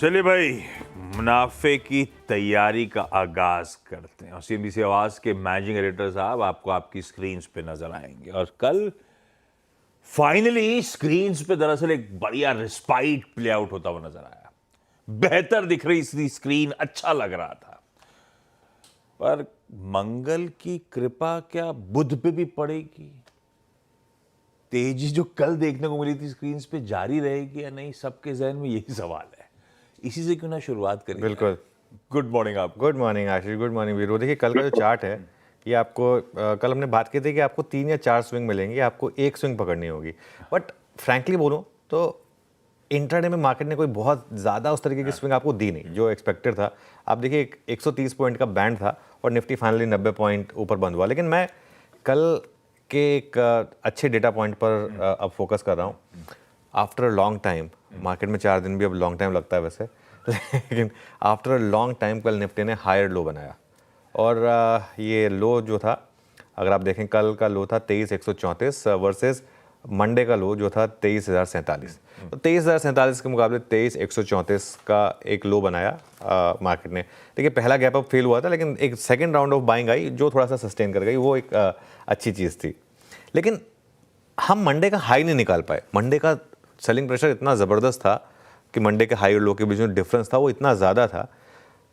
चलिए भाई, मुनाफे की तैयारी का आगाज करते हैं और सीएनबीसी आवाज के मैनेजिंग एडिटर साहब आपको आपकी स्क्रीन्स पे नजर आएंगे। और कल फाइनली स्क्रीन्स पे दरअसल एक बढ़िया रिस्पाइट प्ले आउट होता हुआ नजर आया। बेहतर दिख रही थी स्क्रीन, अच्छा लग रहा था। पर मंगल की कृपा क्या बुध पे भी पड़ेगी? तेजी जो कल देखने को मिली थी स्क्रीन्स पे जारी रहेगी या नहीं, सबके जहन में यही सवाल है। इसी से क्यों ना शुरुआत करें। बिल्कुल। गुड मॉर्निंग आप। गुड मॉर्निंग आशीष, गुड मॉर्निंग वीरू। देखिए कल का जो चार्ट है ये आपको कल हमने बात की थी कि आपको 3 या 4 स्विंग मिलेंगे, आपको एक स्विंग पकड़नी होगी। बट फ्रैंकली बोलूं तो इंट्राडे में मार्केट ने कोई बहुत ज़्यादा उस तरीके की स्विंग आपको दी नहीं जो एक्सपेक्टेड था। आप देखिए 130 पॉइंट का बैंड था और निफ्टी फाइनली 90 पॉइंट ऊपर बंद हुआ। लेकिन मैं कल के एक अच्छे डेटा पॉइंट पर अब फोकस कर रहा हूँ। After a long time, market में 4 दिन भी अब लॉन्ग टाइम लगता है वैसे, लेकिन आफ्टर अ लॉन्ग टाइम कल निफ्टी ने हायर लो बनाया। और ये लो जो था, अगर आप देखें कल का लो था 23,134 वर्सेस मंडे का लो जो था 23,047। तो 23,047 के मुकाबले 23,134 का एक लो बनाया मार्केट ने। देखिए पहला गैप अप फेल हुआ था, लेकिन एक second round of buying I जो थोड़ा सा सस्टेन कर गई, वो एक अच्छी चीज़ थी। लेकिन हम मंडे का हाई नहीं निकाल पाए। मंडे का सेलिंग प्रेशर इतना ज़बरदस्त था कि मंडे के हाई और लो के बीच में डिफरेंस था वो इतना ज़्यादा था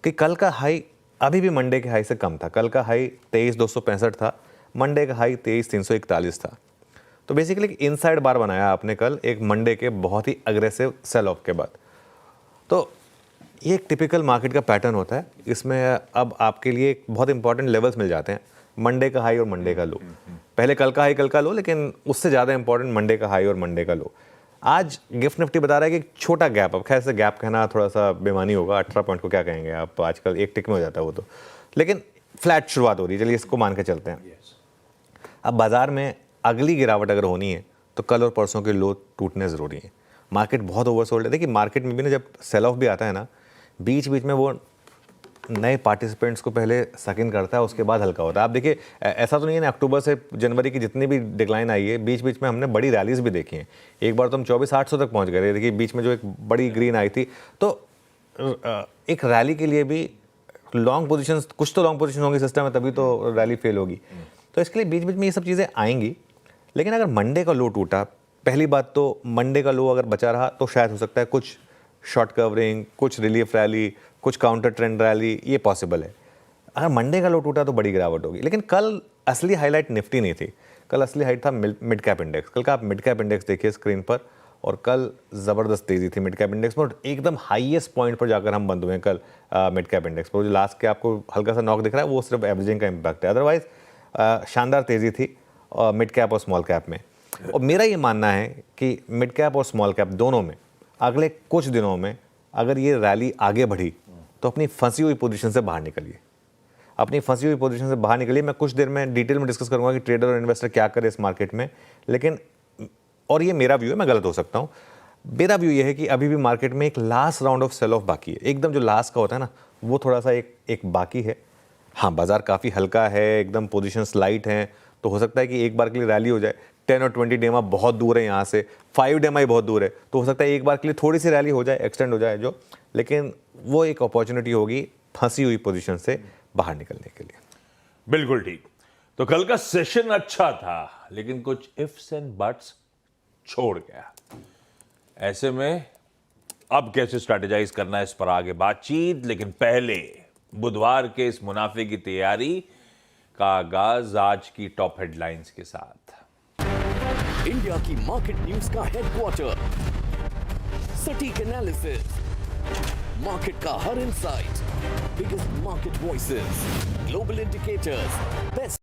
कि कल का हाई अभी भी मंडे के हाई से कम था। कल का हाई 23,265 था, मंडे का हाई 23,341 था। तो बेसिकली एक इनसाइड बार बनाया आपने कल एक मंडे के बहुत ही अग्रेसिव सेल ऑफ के बाद। तो ये एक टिपिकल मार्केट का पैटर्न होता है। इसमें अब आपके लिए बहुत इंपॉर्टेंट लेवल्स मिल जाते हैं, मंडे का हाई और मंडे का लो। पहले कल का हाई कल का लो, लेकिन उससे ज़्यादा इंपॉर्टेंट मंडे का हाई और मंडे का लो। आज गिफ्ट निफ्टी बता रहा है कि एक छोटा गैप, अब खैर से गैप कहना थोड़ा सा बेमानी होगा, 18 पॉइंट को क्या कहेंगे आप, आजकल एक टिक में हो जाता है वो तो, लेकिन फ्लैट शुरुआत हो रही है, चलिए इसको मान के चलते हैं। अब बाजार में अगली गिरावट अगर होनी है तो कल और परसों के लो टूटने ज़रूरी है। मार्केट बहुत ओवरसोल्ड है। देखिए मार्केट में भी ना जब सेल ऑफ भी आता है ना, बीच बीच में वो नए पार्टिसिपेंट्स को पहले सक इन करता है, उसके बाद हल्का होता है। आप देखिए ऐसा तो नहीं है ना, अक्टूबर से जनवरी की जितनी भी डिक्लाइन आई है बीच बीच में हमने बड़ी रैलीज भी देखी हैं। एक बार तो हम 24,800 तक पहुंच गए। देखिए बीच में जो एक बड़ी ग्रीन आई थी, तो एक रैली के लिए भी लॉन्ग पोजीशंस, कुछ तो लॉन्ग पोजीशन होंगी सिस्टम में, तभी तो रैली फेल होगी। तो इसके लिए बीच बीच में ये सब चीज़ें आएंगी। लेकिन अगर मंडे का लो टूटा, पहली बात तो मंडे का लो अगर बचा रहा तो शायद हो सकता है कुछ शॉर्ट कवरिंग, कुछ रिलीफ रैली, कुछ काउंटर ट्रेंड रैली, ये पॉसिबल है। अगर मंडे का लो टूटा तो बड़ी गिरावट होगी। लेकिन कल असली हाईलाइट निफ्टी नहीं थी, कल असली हाइट था मिड कैप इंडेक्स। कल का आप मिड कैप इंडेक्स देखिए स्क्रीन पर, और कल ज़बरदस्त तेज़ी थी मिड कैप इंडेक्स में, और एकदम हाईएस्ट पॉइंट पर जाकर हम बंद हुए हैं कल मिड कैप इंडेक्स पर। जो लास्ट के आपको हल्का सा नॉक दिख रहा है वो सिर्फ एवरेजिंग का इम्पैक्ट है, अदरवाइज शानदार तेज़ी थी मिड कैप और स्मॉल कैप में। और मेरा ये मानना है कि मिड कैप और स्मॉल कैप दोनों में अगले कुछ दिनों में अगर ये रैली आगे बढ़ी तो अपनी फंसी हुई पोजीशन से बाहर निकलिए, अपनी फंसी हुई पोजीशन से बाहर निकलिए। मैं कुछ देर में डिटेल में डिस्कस करूंगा कि ट्रेडर और इन्वेस्टर क्या करे इस मार्केट में। लेकिन और ये मेरा व्यू है, मैं गलत हो सकता हूँ, मेरा व्यू ये है कि अभी भी मार्केट में एक last round of sale off बाकी है। एकदम जो लास्ट का होता है ना, वो थोड़ा सा एक बाकी है। हाँ, बाजार काफ़ी हल्का है, एकदम पोजीशंस लाइट हैं, तो हो सकता है कि एक बार के लिए रैली हो जाए। 10 और 20 डेमा बहुत दूर है यहाँ से, 5 डेमा ही बहुत दूर है, तो हो सकता है एक बार के लिए थोड़ी सी रैली हो जाए, एक्सटेंड हो जाए जो, लेकिन वो एक अपॉर्चुनिटी होगी फंसी हुई पोजीशन से बाहर निकलने के लिए। बिल्कुल ठीक। तो कल का सेशन अच्छा था, लेकिन कुछ इफ्स एंड बट्स छोड़ गया। ऐसे में अब कैसे स्ट्रैटेजाइज करना है, इस पर आगे बातचीत। लेकिन पहले बुधवार के इस मुनाफे की तैयारी का आगाज आज की टॉप हेडलाइंस के साथ। इंडिया की मार्केट न्यूज का हेडक्वार्टर, सटीक एनालिसिस, मार्केट का हर insight, biggest market voices, global indicators, best